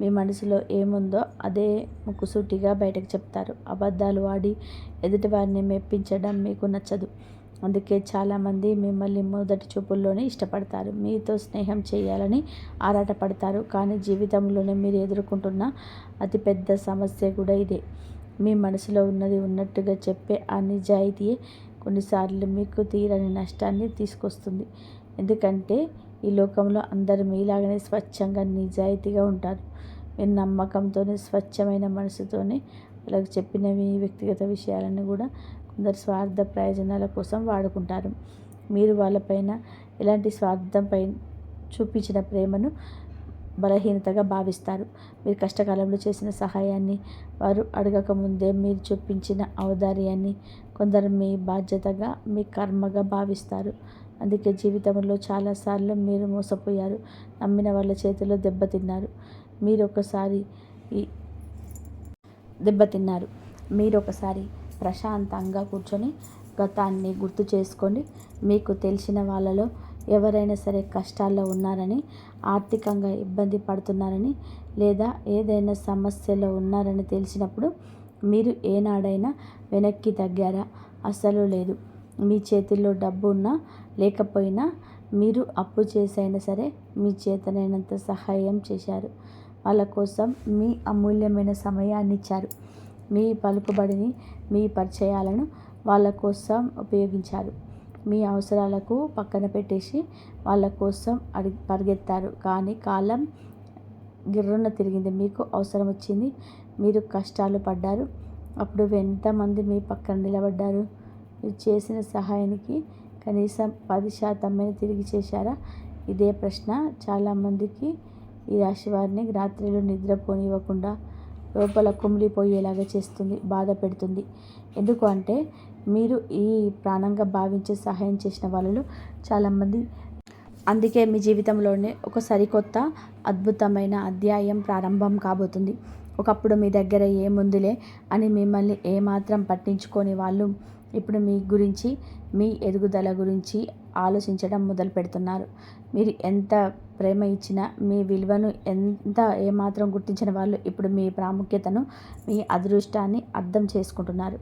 మీ మనసులో ఏముందో అదే ముక్కుసూటిగా బయటకు చెప్తారు. అబద్ధాలు ఆడి ఎదుటివారిని మెప్పించడం మీకు నచ్చదు. అందుకే చాలామంది మిమ్మల్ని మొదటి చూపుల్లోనే ఇష్టపడతారు, మీతో స్నేహం చేయాలని ఆరాటపడతారు. కానీ జీవితంలోనే మీరు ఎదుర్కొంటున్న అతిపెద్ద సమస్య కూడా ఇదే. మీ మనసులో ఉన్నది ఉన్నట్టుగా చెప్పే ఆ నిజాయితీయే కొన్నిసార్లు మీకు తీరని నష్టాన్ని తీసుకొస్తుంది. ఎందుకంటే ఈ లోకంలో అందరూ మీలాగనే స్వచ్ఛంగా నిజాయితీగా ఉంటారు. మీరు నమ్మకంతోనే స్వచ్ఛమైన మనసుతోనే వాళ్ళకి చెప్పినవి వ్యక్తిగత విషయాలను కూడా కొందరు స్వార్థ ప్రయోజనాల కోసం వాడుకుంటారు. మీరు వాళ్ళపైన ఎలాంటి స్వార్థంపై చూపించిన ప్రేమను బలహీనతగా భావిస్తారు. మీరు కష్టకాలంలో చేసిన సహాయాన్ని, వారు అడగకముందే మీరు చూపించిన ఔదార్యాన్ని కొందరు మీ బాధ్యతగా, మీ కర్మగా భావిస్తారు. అందుకే జీవితంలో చాలాసార్లు మీరు మోసపోయారు, నమ్మిన వాళ్ళ చేతిలో మీరొకసారి ప్రశాంతంగా కూర్చొని గతాన్ని గుర్తు చేసుకోండి. మీకు తెలిసిన వాళ్ళలో ఎవరైనా సరే కష్టాల్లో ఉన్నారని, ఆర్థికంగా ఇబ్బంది పడుతున్నారని, లేదా ఏదైనా సమస్యలో ఉన్నారని తెలిసినప్పుడు మీరు ఏనాడైనా వెనక్కి తగ్గారా? అస్సలు లేదు. మీ చేతిలో డబ్బు ఉన్నా లేకపోయినా మీరు అప్పు చేసైనా సరే మీ చేతనైనంత సహాయం చేశారు. వాళ్ళ కోసం మీ అమూల్యమైన సమయాన్ని ఇచ్చారు. మీ పలుకుబడిని, మీ పరిచయాలను వాళ్ళ కోసం ఉపయోగించారు. మీ అవసరాలకు పక్కన పెట్టేసి వాళ్ళ కోసం పరిగెత్తారు. కానీ కాలం గిర్రున తిరిగింది. మీకు అవసరం వచ్చింది, మీరు కష్టాలు పడ్డారు. అప్పుడు ఎంతమంది మీ పక్కన నిలబడ్డారు? మీరు చేసిన సహాయానికి కనీసం 10% తిరిగి చేశారా? ఇదే ప్రశ్న చాలామందికి ఈ రాశి వారిని రాత్రిలో నిద్రపోనివ్వకుండా లోపల కుమిలిపోయేలాగా చేస్తుంది, బాధ పెడుతుంది. ఎందుకు అంటే మీరు ఈ ప్రాణంగా భావించే సహాయం చేసిన వాళ్ళు చాలామంది. అందుకే మీ జీవితంలోనే ఒక సరికొత్త అద్భుతమైన అధ్యాయం ప్రారంభం కాబోతుంది. ఒకప్పుడు మీ దగ్గర ఏముందిలే అని మిమ్మల్ని ఏమాత్రం పట్టించుకోని వాళ్ళు ఇప్పుడు మీ గురించి, మీ ఎదుగుదల గురించి ఆలోచించడం మొదలు పెడుతున్నారు. మీరు ఎంత ప్రేమ ఇచ్చినా, మీ విలువను ఏమాత్రం గుర్తించిన వాళ్ళు ఇప్పుడు మీ ప్రాముఖ్యతను, మీ అదృష్టాన్ని అర్థం చేసుకుంటున్నారు.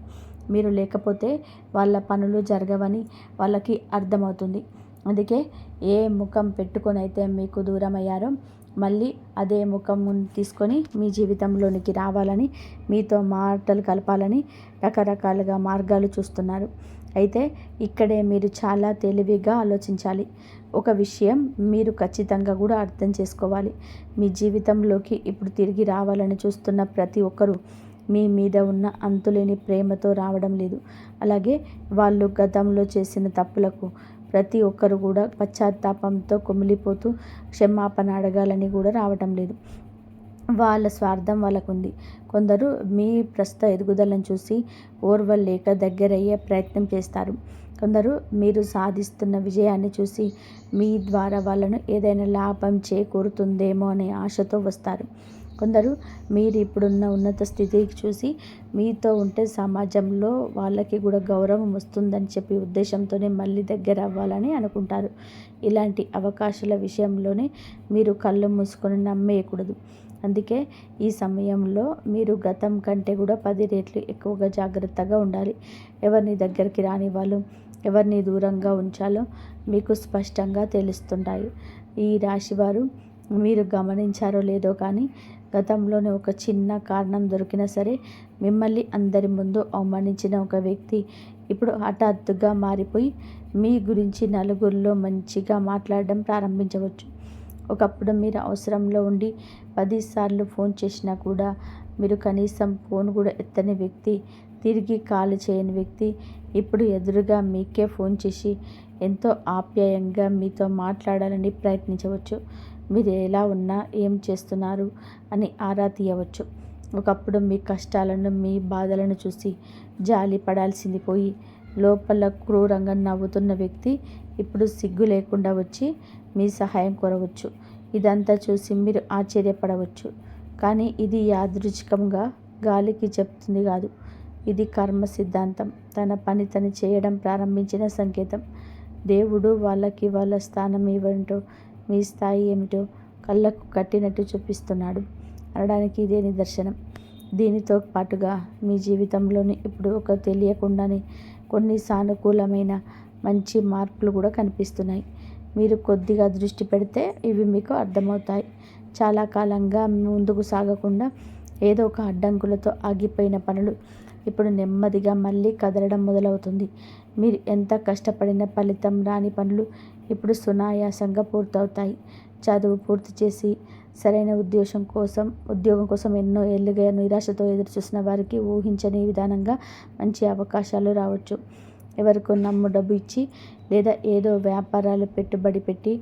మీరు లేకపోతే వాళ్ళ పనులు జరగవని వాళ్ళకి అర్థమవుతుంది. అందుకే ఏ ముఖం పెట్టుకొని అయితే మీకు దూరం అయ్యారో మళ్ళీ అదే ముఖం తీసుకొని మీ జీవితంలోనికి రావాలని, మీతో మాటలు కలపాలని రకరకాలుగా మార్గాలు చూస్తున్నారు. అయితే ఇక్కడే మీరు చాలా తెలివిగా ఆలోచించాలి. ఒక విషయం మీరు ఖచ్చితంగా కూడా అర్థం చేసుకోవాలి. మీ జీవితంలోకి ఇప్పుడు తిరిగి రావాలని చూస్తున్న ప్రతి ఒక్కరూ మీ మీద ఉన్న అంతులేని ప్రేమతో రావడం లేదు. అలాగే వాళ్ళు గతంలో చేసిన తప్పులకు ప్రతి ఒక్కరు కూడా పశ్చాత్తాపంతో కుమిలిపోతూ క్షమాపణ అడగాలని కూడా రావటం లేదు. వాళ్ళ స్వార్థం వాళ్ళకుంది. కొందరు మీ ప్రస్తుత ఎదుగుదలను చూసి ఓర్వలేక దగ్గరయ్యే ప్రయత్నం చేస్తారు. కొందరు మీరు సాధిస్తున్న విజయాన్ని చూసి మీ ద్వారా వాళ్ళను ఏదైనా లాభం చేకూరుతుందేమో అనే ఆశతో వస్తారు. కొందరు మీరు ఇప్పుడున్న ఉన్నత స్థితికి చూసి మీతో ఉంటే సమాజంలో వాళ్ళకి కూడా గౌరవం వస్తుందని చెప్పి ఉద్దేశంతోనే మళ్ళీ దగ్గర అవ్వాలని అనుకుంటారు. ఇలాంటి అవకాశాల విషయంలోనే మీరు కళ్ళు మూసుకొని నమ్మేయకూడదు. అందుకే ఈ సమయంలో మీరు గతం కంటే కూడా 10 రెట్లు ఎక్కువగా జాగ్రత్తగా ఉండాలి. ఎవరిని దగ్గరికి రానివ్వాలో, ఎవరిని దూరంగా ఉంచాలో మీకు స్పష్టంగా తెలుస్తుంటాయి. ఈ రాశివారు మీరు గమనించారో లేదో కానీ గతంలోనే ఒక చిన్న కారణం దొరికినా సరే మిమ్మల్ని అందరి ముందు అవమానించిన ఒక వ్యక్తి ఇప్పుడు హఠాత్తుగా మారిపోయి మీ గురించి నలుగురిలో మంచిగా మాట్లాడడం ప్రారంభించవచ్చు. ఒకప్పుడు మీరు అవసరంలో ఉండి 10 సార్లు ఫోన్ చేసినా కూడా మీరు కనీసం ఫోన్ కూడా ఎత్తని వ్యక్తి, తిరిగి కాల్ చేయని వ్యక్తి ఇప్పుడు ఎదురుగా మీకే ఫోన్ చేసి ఎంతో ఆప్యాయంగా మీతో మాట్లాడాలని ప్రయత్నించవచ్చు. మీరు ఎలా ఉన్నా, ఏం చేస్తున్నారు అని ఆరా తీయవచ్చు. ఒకప్పుడు మీ కష్టాలను, మీ బాధలను చూసి జాలి పడాల్సింది పోయి లోపల క్రూరంగా నవ్వుతున్న వ్యక్తి ఇప్పుడు సిగ్గు లేకుండా వచ్చి మీ సహాయం కోరవచ్చు. ఇదంతా చూసి మీరు ఆశ్చర్యపడవచ్చు. కానీ ఇది యాదృచ్ఛికంగా గాలికి చెప్తుంది కాదు. ఇది కర్మ సిద్ధాంతం తన పని తను చేయడం ప్రారంభించిన సంకేతం. దేవుడు వాళ్ళకి వాళ్ళ స్థానం ఏమిటో, మీ స్థాయి ఏమిటో కళ్ళకు కట్టినట్టు చూపిస్తున్నాడు అనడానికి ఇదే నిదర్శనం. దీనితో పాటుగా మీ జీవితంలోని ఇప్పుడు ఒక తెలియకుండానే కొన్ని సానుకూలమైన మంచి మార్పులు కూడా కనిపిస్తున్నాయి. మీరు కొద్దిగా దృష్టి పెడితే ఇవి మీకు అర్థమవుతాయి. చాలా కాలంగా ముందుకు సాగకుండా ఏదో ఒక అడ్డంకులతో ఆగిపోయిన పనులు ఇప్పుడు నెమ్మదిగా మళ్ళీ కదలడం మొదలవుతుంది. మీరు ఎంత కష్టపడిన ఫలితం రాని పనులు ఇప్పుడు సునాయాసంగా పూర్తవుతాయి. చదువు పూర్తి చేసి సరైన ఉద్యోగం కోసం ఎన్నో ఏళ్ళుగా నిరాశతో ఎదురుచూసిన వారికి ఊహించని విధానంగా మంచి అవకాశాలు రావచ్చు. ఎవరికో నమ్ము డబ్బు ఇచ్చి లేదా ఏదో వ్యాపారాలు పెట్టుబడి పెట్టి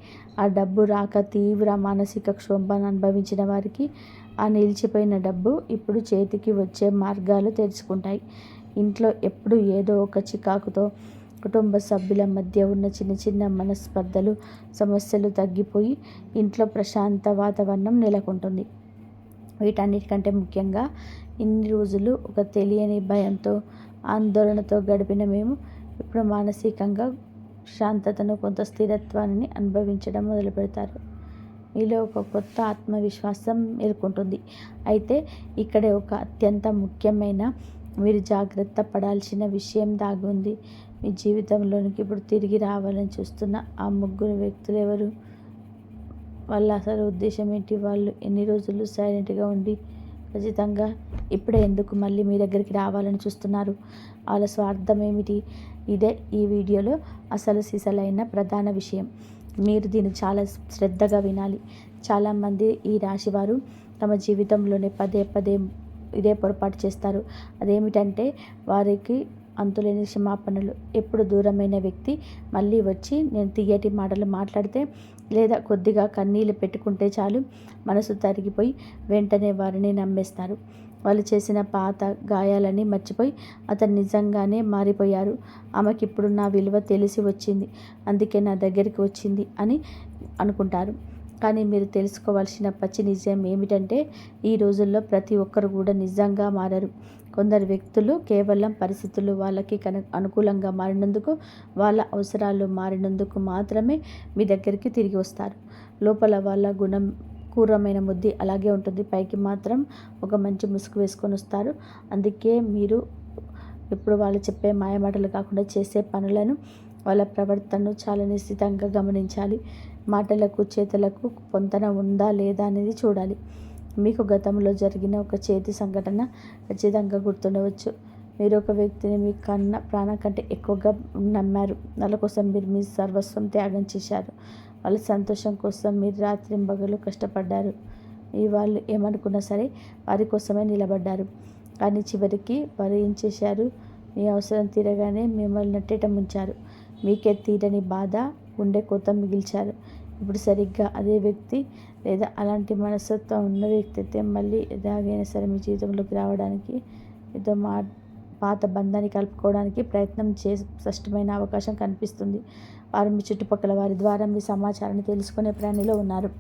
ఆ డబ్బు రాక తీవ్ర మానసిక క్షోభను అనుభవించిన వారికి ఆ నిలిచిపోయిన డబ్బు ఇప్పుడు చేతికి వచ్చే మార్గాలు తెరుచుకుంటాయి. ఇంట్లో ఎప్పుడు ఏదో ఒక చికాకుతో కుటుంబ సభ్యుల మధ్య ఉన్న చిన్న చిన్న మనస్పర్ధలు, సమస్యలు తగ్గిపోయి ఇంట్లో ప్రశాంత వాతావరణం నెలకొంటుంది. వీటన్నిటికంటే ముఖ్యంగా ఇన్ని రోజులు ఒక తెలియని భయంతో, ఆందోళనతో గడిపిన మేము ఇప్పుడు మానసికంగా శాంతతను, కొంత స్థిరత్వాన్ని అనుభవించడం మొదలు పెడతారు. మీలో ఒక కొత్త ఆత్మవిశ్వాసం మేల్కొంటుంది. అయితే ఇక్కడే ఒక అత్యంత ముఖ్యమైన, మీరు జాగ్రత్త పడాల్సిన విషయం దాగి ఉంది. మీ జీవితంలోనికి ఇప్పుడు తిరిగి రావాలని చూస్తున్న ఆ ముగ్గురు వ్యక్తులు ఎవరు? వాళ్ళ అసలు ఉద్దేశం ఏంటి? వాళ్ళు ఎన్ని రోజులు సైలెంట్గా ఉండి ఖచ్చితంగా ఇప్పుడే ఎందుకు మళ్ళీ మీ దగ్గరికి రావాలని చూస్తున్నారు? వాళ్ళ స్వార్థం ఏమిటి? ఇదే ఈ వీడియోలో అసలు సిసలైన ప్రధాన విషయం. మీరు దీన్ని చాలా శ్రద్ధగా వినాలి. చాలామంది ఈ రాశివారు తమ జీవితంలోనే పదే పదే ఇదే పొరపాటు చేస్తారు. అదేమిటంటే వారికి అంతులేని క్షమాపణలు. ఎప్పుడు దూరమైన వ్యక్తి మళ్ళీ వచ్చి నేను తియ్యటి మాటలు మాట్లాడితే లేదా కొద్దిగా కన్నీళ్ళు పెట్టుకుంటే చాలు మనసు తరిగిపోయి వెంటనే వారిని నమ్మేస్తారు. వాళ్ళు చేసిన పాత గాయాలని మర్చిపోయి అతను నిజంగానే మారిపోయారు, ఆమెకిప్పుడు నా విలువ తెలిసి వచ్చింది, అందుకే నా దగ్గరికి వచ్చింది అని అనుకుంటారు. కానీ మీరు తెలుసుకోవాల్సిన పచ్చి నిజం ఏమిటంటే ఈ రోజుల్లో ప్రతి ఒక్కరు కూడా నిజంగా మారరు. కొందరు వ్యక్తులు కేవలం పరిస్థితులు వాళ్ళకి అనుకూలంగా మారినందుకు, వాళ్ళ అవసరాలు మారినందుకు మాత్రమే మీ దగ్గరికి తిరిగి వస్తారు. లోపల వాళ్ళ గుణం క్రూరమైన బుద్ధి అలాగే ఉంటుంది. పైకి మాత్రం ఒక మంచి ముసుగు వేసుకొని వస్తారు. అందుకే మీరు ఇప్పుడు వాళ్ళు చెప్పే మాయమాటలు కాకుండా చేసే పనులను, వాళ్ళ ప్రవర్తనను చాలా నిశ్చితంగా గమనించాలి. మాటలకు చేతలకు పొంతన ఉందా లేదా అనేది చూడాలి. మీకు గతంలో జరిగిన ఒక చేతి సంఘటన ఖచ్చితంగా గుర్తుండవచ్చు. మీరు ఒక వ్యక్తిని మీ ప్రాణం కంటే ఎక్కువగా నమ్మారు. వాళ్ళ కోసం మీరు మీ సర్వస్వం త్యాగం చేశారు. వాళ్ళ సంతోషం కోసం మీరు రాత్రింబగలు కష్టపడ్డారు. వాళ్ళు ఏమనుకున్నా సరే వారి కోసమే నిలబడ్డారు. కానీ చివరికి వారు ఏం చేశారు? మీ అవసరం తీరగానే మిమ్మల్ని నట్టేట ముంచారు. మీకే తీరని బాధ, గుండె కోత మిగిల్చారు. ఇప్పుడు సరిగ్గా అదే వ్యక్తి లేదా అలాంటి మనస్తత్వం ఉన్న వ్యక్తి అయితే మళ్ళీ ఎలాగైనా సరే మీ జీవితంలోకి రావడానికి, మీతో పాత బంధాన్ని కలుపుకోవడానికి ప్రయత్నం స్పష్టమైన అవకాశం కనిపిస్తుంది. వారు మీ చుట్టుపక్కల వారి ద్వారా మీ సమాచారాన్ని తెలుసుకునే ప్రయాణంలో ఉన్నారు.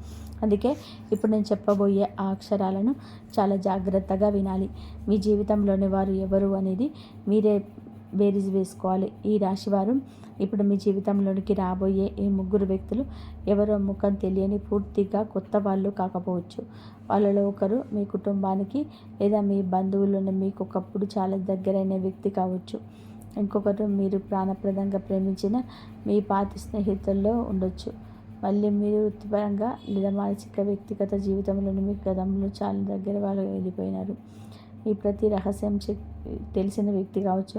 అందుకే ఇప్పుడు నేను చెప్పబోయే ఆ అక్షరాలను చాలా జాగ్రత్తగా వినాలి. మీ జీవితంలోని వారు ఎవరు అనేది మీరే బేరీజు వేసుకోవాలి. ఈ రాశివారు ఇప్పుడు మీ జీవితంలోనికి రాబోయే ఈ ముగ్గురు వ్యక్తులు ఎవరో ముఖం తెలియని, పూర్తిగా కొత్త వాళ్ళు కాకపోవచ్చు. వాళ్ళలో ఒకరు మీ కుటుంబానికి లేదా మీ బంధువులను మీకు ఒకప్పుడు చాలా దగ్గరైన వ్యక్తి కావచ్చు. ఇంకొకరు మీరు ప్రాణప్రదంగా ప్రేమించిన మీ పాత స్నేహితుల్లో ఉండొచ్చు. మళ్ళీ మీరు వృత్తిపరంగా లేదా మానసిక వ్యక్తిగత జీవితంలోని మీ గతంలో చాలా దగ్గర వాళ్ళు వెళ్ళిపోయినారు. మీ ప్రతి రహస్యం తెలిసిన వ్యక్తి కావచ్చు.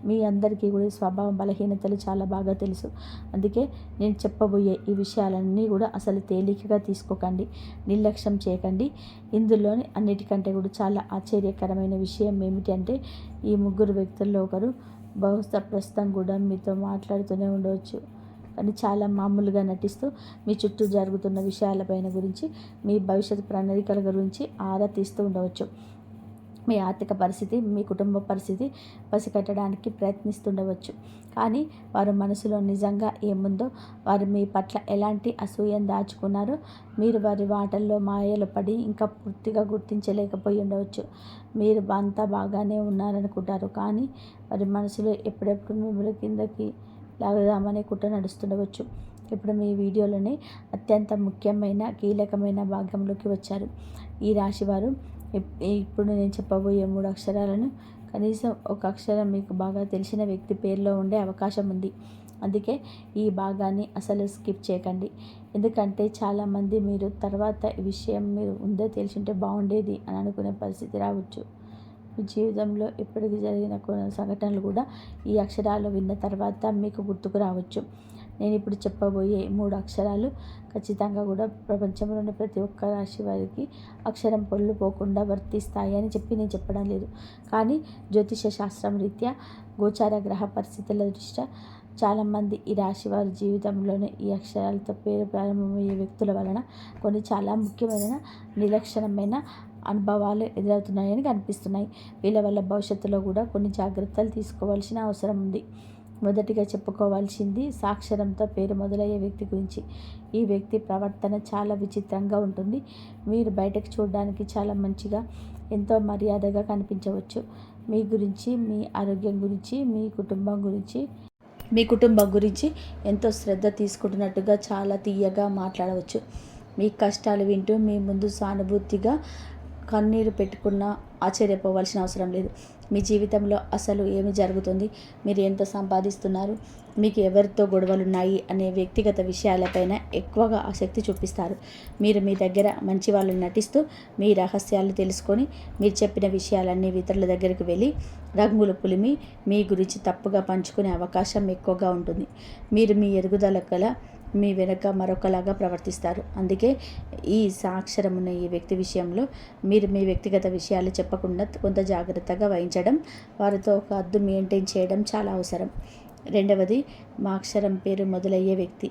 మీ అందరికీ కూడా స్వభావ బలహీనతలు చాలా బాగా తెలుసు. అందుకే నేను చెప్పబోయే ఈ విషయాలన్నీ కూడా అసలు తేలికగా తీసుకోకండి, నిర్లక్ష్యం చేయకండి. ఇందులోని అన్నిటికంటే కూడా చాలా ఆశ్చర్యకరమైన విషయం ఏమిటి అంటే ఈ ముగ్గురు వ్యక్తుల్లో ఒకరు బహుశా ప్రస్తుతం కూడా మీతో మాట్లాడుతూనే ఉండవచ్చు. కానీ చాలా మామూలుగా నటిస్తూ మీ చుట్టూ జరుగుతున్న విషయాలపైన గురించి, మీ భవిష్యత్తు ప్రణాళికల గురించి ఆరా తీస్తూ ఉండవచ్చు. మీ ఆర్థిక పరిస్థితి, మీ కుటుంబ పరిస్థితి పసిగట్టడానికి ప్రయత్నిస్తుండవచ్చు. కానీ వారి మనసులో నిజంగా ఏముందో, వారు మీ పట్ల ఎలాంటి అసూయను దాచుకున్నారో మీరు వారి మాటల్లో మాయలు పడి ఇంకా పూర్తిగా గుర్తించలేకపోయి ఉండవచ్చు. మీరు అంతా బాగానే ఉన్నారనుకుంటారు, కానీ వారి మనసులో ఎప్పుడెప్పుడు మిమ్మల్ని కిందకి లాగదామనే కుట్ర నడుస్తుండవచ్చు. ఇప్పుడు మీ వీడియోలోనే అత్యంత ముఖ్యమైన, కీలకమైన భాగంలోకి వచ్చారు. ఈ రాశివారు ఇప్పుడు నేను చెప్పబోయే 3 అక్షరాలను కనీసం ఒక అక్షరం మీకు బాగా తెలిసిన వ్యక్తి పేరులో ఉండే అవకాశం ఉంది. అందుకే ఈ భాగాన్ని అసలు స్కిప్ చేయకండి. ఎందుకంటే చాలామంది మీరు తర్వాత ఈ విషయం మీరు ఉందే తెలిసింటే బాగుండేది అని అనుకునే పరిస్థితి రావచ్చు. మీ జీవితంలో ఇప్పటికి జరిగిన కొన్ని సంఘటనలు కూడా ఈ అక్షరాలు విన్న తర్వాత మీకు గుర్తుకు రావచ్చు. నేను ఇప్పుడు చెప్పబోయే 3 అక్షరాలు ఖచ్చితంగా కూడా ప్రపంచంలోని ప్రతి ఒక్క రాశి వారికి అక్షరం పొల్లు పోకుండా వర్తిస్తాయి అని నేను చెప్పడం లేదు. కానీ జ్యోతిష శాస్త్రం రీత్యా గోచార గ్రహ పరిస్థితుల దృష్ట్యా చాలామంది ఈ రాశి వారి జీవితంలోనే ఈ అక్షరాలతో పేరు ప్రారంభమయ్యే వ్యక్తుల వలన కొన్ని చాలా ముఖ్యమైన నిలక్షణమైన అనుభవాలు ఎదురవుతున్నాయని కనిపిస్తున్నాయి. వీళ్ళ వల్ల భవిష్యత్తులో కూడా కొన్ని జాగ్రత్తలు తీసుకోవాల్సిన అవసరం ఉంది. మొదటిగా చెప్పుకోవాల్సింది సాక్షరంతో పేరు మొదలయ్యే వ్యక్తి గురించి. ఈ వ్యక్తి ప్రవర్తన చాలా విచిత్రంగా ఉంటుంది. మీరు బయటకు చూడడానికి చాలా మంచిగా, ఎంతో మర్యాదగా కనిపించవచ్చు. మీ గురించి, మీ ఆరోగ్యం గురించి, మీ కుటుంబం గురించి ఎంతో శ్రద్ధ తీసుకుంటున్నట్టుగా చాలా తీయగా మాట్లాడవచ్చు. మీ కష్టాలు వింటూ మీ ముందు సానుభూతిగా కన్నీరు పెట్టుకున్నా ఆశ్చర్యపోవాల్సిన అవసరం లేదు. మీ జీవితంలో అసలు ఏమి జరుగుతుంది, మీరు ఎంత సంపాదిస్తున్నారు, మీకు ఎవరితో గొడవలున్నాయి అనే వ్యక్తిగత విషయాలపైన ఎక్కువగా ఆసక్తి చూపిస్తారు. మీరు మీ దగ్గర మంచి వాళ్ళని నటిస్తూ మీ రహస్యాలు తెలుసుకొని మీరు చెప్పిన విషయాలన్నీ ఇతరుల దగ్గరికి వెళ్ళి రంగులు పులిమి మీ గురించి తప్పుగా పంచుకునే అవకాశం ఎక్కువగా ఉంటుంది. మీరు మీ ఎదుగుదల గల మీ వెనక మరొకలాగా ప్రవర్తిస్తారు. అందుకే ఈ సాక్షరం ఉన్న ఈ వ్యక్తి విషయంలో మీరు మీ వ్యక్తిగత విషయాలు చెప్పకుండా కొంత జాగ్రత్తగా వహించడం, వారితో ఒక హద్దు మెయింటైన్ చేయడం చాలా అవసరం. రెండవది, మా అక్షరం పేరు మొదలయ్యే వ్యక్తి.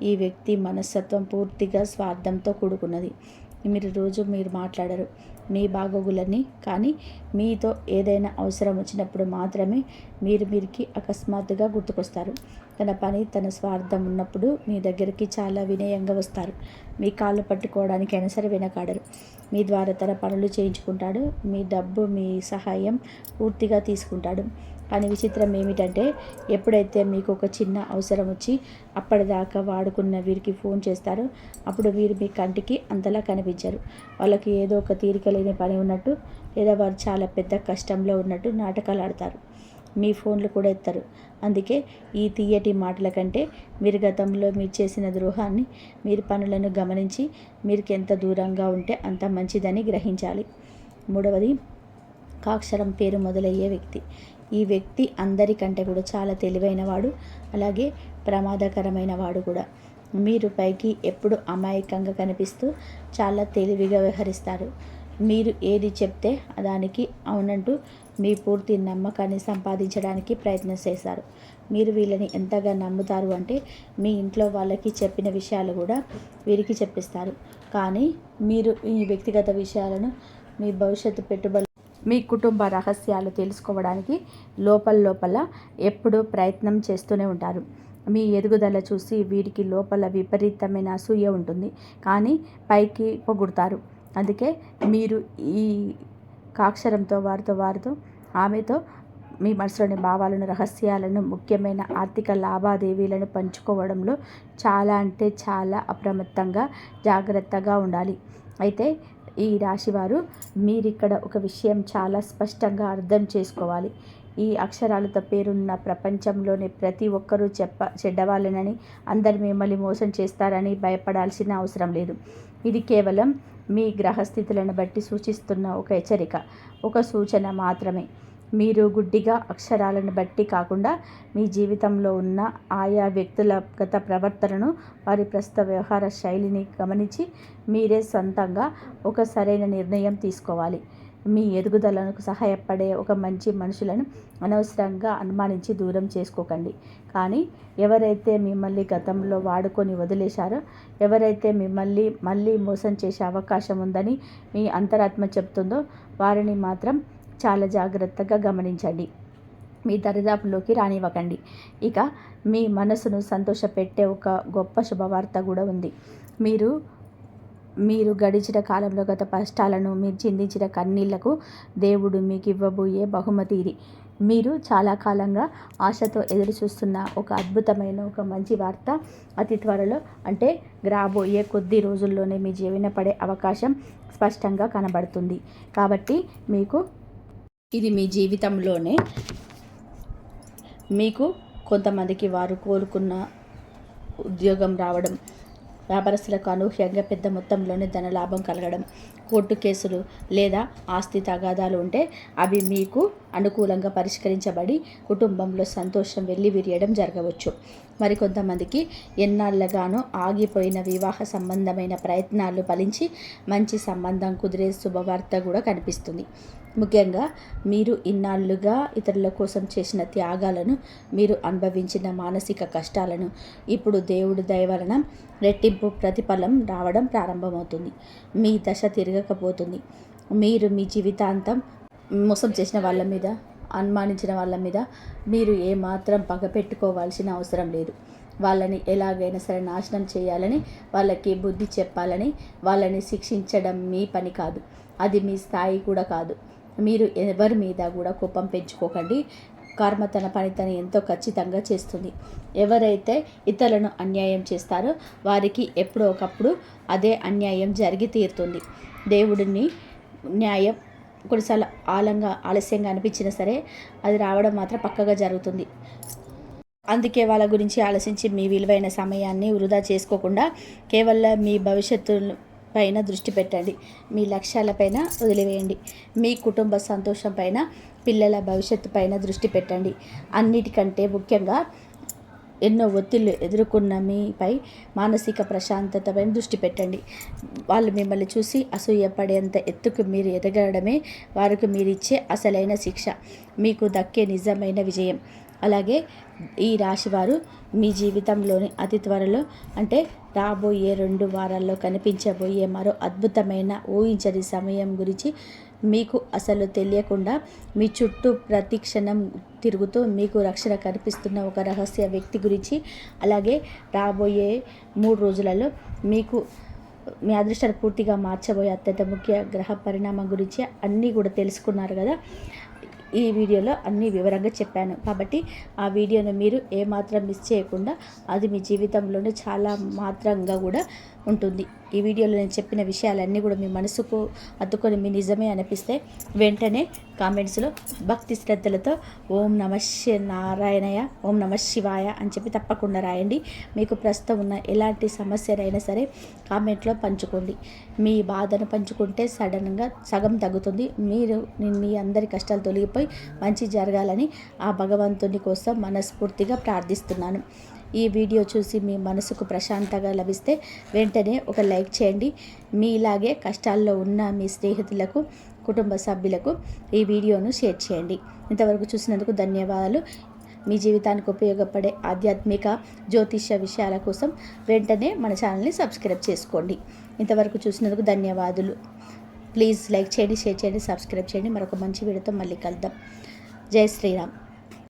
ఈ వ్యక్తి మనస్తత్వం పూర్తిగా స్వార్థంతో కూడుకున్నది. మీరు మాట్లాడరు మీ బాగోగులని, కానీ మీతో ఏదైనా అవసరం వచ్చినప్పుడు మాత్రమే మీరికి అకస్మాత్తుగా గుర్తుకొస్తారు. తన పని, తన స్వార్థం ఉన్నప్పుడు మీ దగ్గరికి చాలా వినయంగా వస్తారు. మీ కాళ్ళు పట్టుకోవడానికైనా సరే వెనకాడరు. మీ ద్వారా తన పనులు చేయించుకుంటాడు. మీ డబ్బు, మీ సహాయం పూర్తిగా తీసుకుంటాడు. కానీ విచిత్రం ఏమిటంటే, ఎప్పుడైతే మీకు ఒక చిన్న అవసరం వచ్చి అప్పటిదాకా వాడుకున్న వీరికి ఫోన్ చేస్తారో అప్పుడు వీరు మీ కంటికి అంతలా కనిపించరు. వాళ్ళకి ఏదో ఒక తీరిక లేని పని ఉన్నట్టు, లేదా వారు చాలా పెద్ద కష్టంలో ఉన్నట్టు నాటకాలు ఆడతారు. మీ ఫోన్లు కూడా ఎత్తరు. అందుకే ఈ తీయటి మాటల కంటే మీరు గతంలో మీరు చేసిన ద్రోహాన్ని, మీరు పనులను గమనించి మీకు ఎంత దూరంగా ఉంటే అంత మంచిదని గ్రహించాలి. మూడవది, కాక్షరం పేరు మొదలయ్యే వ్యక్తి. ఈ వ్యక్తి అందరికంటే కూడా చాలా తెలివైన వాడు, అలాగే ప్రమాదకరమైన వాడు కూడా. మీరు పైకి ఎప్పుడు అమాయకంగా కనిపిస్తూ చాలా తెలివిగా వ్యవహరిస్తారు. మీరు ఏది చెప్తే దానికి అవునంటూ మీ పూర్తి నమ్మకాన్ని సంపాదించడానికి ప్రయత్నం చేస్తారు. మీరు వీళ్ళని ఎంతగా నమ్ముతారు అంటే మీ ఇంట్లో వాళ్ళకి చెప్పిన విషయాలు కూడా వీరికి చెప్పిస్తారు. కానీ మీరు ఈ వ్యక్తిగత విషయాలను, మీ భవిష్యత్తు పెట్టుబడులు, మీ కుటుంబ రహస్యాలు తెలుసుకోవడానికి లోపల ఎప్పుడూ ప్రయత్నం చేస్తూనే ఉంటారు. మీ ఎదుగుదల చూసి వీరికి లోపల విపరీతమైన అసూయ ఉంటుంది, కానీ పైకి పొగుడుతారు. అందుకే మీరు ఈ కాక్షరంతో వారితో ఆమెతో మీ మనసులోని భావాలను, రహస్యాలను, ముఖ్యమైన ఆర్థిక లావాదేవీలను పంచుకోవడంలో చాలా అంటే చాలా అప్రమత్తంగా, జాగ్రత్తగా ఉండాలి. అయితే ఈ రాశివారు మీరిక్కడ ఒక విషయం చాలా స్పష్టంగా అర్థం చేసుకోవాలి. ఈ అక్షరాలతో పేరున్న ప్రపంచంలోని ప్రతి ఒక్కరూ చెడ్డవాళ్ళనని, అందరు మిమ్మల్ని మోసం చేస్తారని భయపడాల్సిన అవసరం లేదు. ఇది కేవలం మీ గ్రహస్థితులను బట్టి సూచిస్తున్న ఒక హెచ్చరిక, ఒక సూచన మాత్రమే. మీరు గుడ్డిగా అక్షరాలను బట్టి కాకుండా మీ జీవితంలో ఉన్న ఆయా వ్యక్తుల గత ప్రవర్తనను, వారి ప్రస్తుత వ్యవహార శైలిని గమనించి మీరే సొంతంగా ఒక సరైన నిర్ణయం తీసుకోవాలి. మీ ఎదుగుదలకు సహాయపడే ఒక మంచి మనుషులను అనవసరంగా అనుమానించి దూరం చేసుకోకండి. కానీ ఎవరైతే మిమ్మల్ని గతంలో వాడుకొని వదిలేశారో, ఎవరైతే మిమ్మల్ని మళ్ళీ మోసం చేసే అవకాశం ఉందని మీ అంతరాత్మ చెప్తుందో వారిని మాత్రం చాలా జాగ్రత్తగా గమనించండి. మీ దరిదాపుల్లోకి రానివ్వకండి. ఇక మీ మనసును సంతోషపెట్టే ఒక గొప్ప శుభవార్త కూడా ఉంది. మీరు గడిచిన కాలంలో గత కష్టాలను, మీరు చిందించిన కన్నీళ్లకు దేవుడు మీకు ఇవ్వబోయే బహుమతి ఇది. మీరు చాలా కాలంగా ఆశతో ఎదురు చూస్తున్న ఒక అద్భుతమైన, ఒక మంచి వార్త అతి త్వరలో, అంటే రాబోయే కొద్ది రోజుల్లోనే మీ జీవన పడే అవకాశం స్పష్టంగా కనబడుతుంది. కాబట్టి ఇది మీ జీవితంలోనే మీకు కొంతమందికి వారు కోరుకున్న ఉద్యోగం రావడం, వ్యాపారస్తులకు అనూహ్యంగా పెద్ద మొత్తంలోనే ధన లాభం కలగడం, కోర్టు కేసులు లేదా ఆస్తి తగాదాలు ఉంటే అవి మీకు అనుకూలంగా పరిష్కరించబడి కుటుంబంలో సంతోషం వెల్లివిరియడం జరగవచ్చు. మరికొంతమందికి ఎన్నాళ్ళగానో ఆగిపోయిన వివాహ సంబంధమైన ప్రయత్నాలు ఫలించి మంచి సంబంధం కుదిరే శుభవార్త కూడా కనిపిస్తుంది. ముఖ్యంగా మీరు ఇన్నాళ్ళుగా ఇతరుల కోసం చేసిన త్యాగాలను, మీరు అనుభవించిన మానసిక కష్టాలను ఇప్పుడు దేవుడి దయ వలన రెట్టింపు ప్రతిఫలం రావడం ప్రారంభమవుతుంది. మీ దశ తిరగకపోతుంది. మీరు మీ జీవితాంతం మోసం చేసిన వాళ్ళ మీద, అనుమానించిన వాళ్ళ మీద మీరు ఏమాత్రం పగ పెట్టుకోవాల్సిన అవసరం లేదు. వాళ్ళని ఎలాగైనా సరే నాశనం చేయాలని, వాళ్ళకి బుద్ధి చెప్పాలని, వాళ్ళని శిక్షించడం మీ పని కాదు. అది మీ స్థాయి కూడా కాదు. మీరు ఎవరి మీద కూడా కోపం పెంచుకోకండి. కర్మ తన పని తను ఎంతో ఖచ్చితంగా చేస్తుంది. ఎవరైతే ఇతరులను అన్యాయం చేస్తారో వారికి ఎప్పుడో ఒకప్పుడు అదే అన్యాయం జరిగి తీరుతుంది. దేవుడిని న్యాయం కొన్నిసార్లు ఆలస్యంగా అనిపించినా సరే అది రావడం మాత్రం పక్కగా జరుగుతుంది. అందుకే వాళ్ళ గురించి ఆలోచించి మీ విలువైన సమయాన్ని వృధా చేసుకోకుండా కేవలం మీ భవిష్యత్తు పైన దృష్టి పెట్టండి. మీ లక్ష్యాలపైన వదిలివేయండి. మీ కుటుంబ సంతోషం పైన, పిల్లల భవిష్యత్తు పైన దృష్టి పెట్టండి. అన్నిటికంటే ముఖ్యంగా ఎన్నో ఒత్తిళ్లు ఎదుర్కొన్న మీపై మానసిక ప్రశాంతతపైన దృష్టి పెట్టండి. వాళ్ళు మిమ్మల్ని చూసి అసూయపడేంత ఎత్తుకు మీరు ఎదగడమే వారికి మీరిచ్చే అసలైన శిక్ష, మీకు దక్కే నిజమైన విజయం. అలాగే ఈ రాశివారు మీ జీవితంలోని అతి త్వరలో అంటే రాబోయే 2 వారాల్లో కనిపించబోయే మరో అద్భుతమైన ఊహించని సమయం గురించి మీకు అసలు తెలియకుండా మీ చుట్టూ ప్రతి క్షణం తిరుగుతూ మీకు రక్షణ కనిపిస్తున్న ఒక రహస్య వ్యక్తి గురించి, అలాగే రాబోయే 3 రోజులలో మీకు మీ అదృష్టాన్ని పూర్తిగా మార్చబోయే అత్యంత ముఖ్య గ్రహ పరిణామం గురించి అన్నీ కూడా తెలుసుకున్నారు కదా. ఈ వీడియోలో అన్నీ వివరంగా చెప్పాను కాబట్టి ఆ వీడియోను మీరు ఏమాత్రం మిస్ చేయకుండా, అది మీ జీవితంలోనే చాలా మాత్రంగా కూడా ఉంటుంది. ఈ వీడియోలో నేను చెప్పిన విషయాలన్నీ కూడా మీ మనసుకు అత్తుకొని మీ నిజమే అనిపిస్తే వెంటనే కామెంట్స్లో భక్తి శ్రద్ధలతో ఓం నమః నారాయణయ, ఓం నమః శివాయ అని చెప్పి తప్పకుండా రాయండి. మీకు ప్రస్తుతం ఉన్న ఎలాంటి సమస్యనైనా సరే కామెంట్లో పంచుకోండి. మీ బాధను పంచుకుంటే సడన్గా సగం తగ్గుతుంది. మీరు మీ అందరి కష్టాలు తొలగిపోయి మంచి జరగాలని ఆ భగవంతుని కోసం మనస్ఫూర్తిగా ప్రార్థిస్తున్నాను. ఈ వీడియో చూసి మీ మనసుకు ప్రశాంతంగా లభిస్తే వెంటనే ఒక లైక్ చేయండి. మీలాగే కష్టాల్లో ఉన్న మీ స్నేహితులకు, కుటుంబ సభ్యులకు ఈ వీడియోను షేర్ చేయండి. ఇంతవరకు చూసినందుకు ధన్యవాదాలు. మీ జీవితానికి ఉపయోగపడే ఆధ్యాత్మిక జ్యోతిష్య విషయాల కోసం వెంటనే మన ఛానల్ని సబ్స్క్రైబ్ చేసుకోండి. ఇంతవరకు చూసినందుకు ధన్యవాదాలు. ప్లీజ్ లైక్ చేయండి, షేర్ చేయండి, సబ్స్క్రైబ్ చేయండి. మరొక మంచి వీడియోతో మళ్ళీ కలుద్దాం. జై శ్రీరామ్.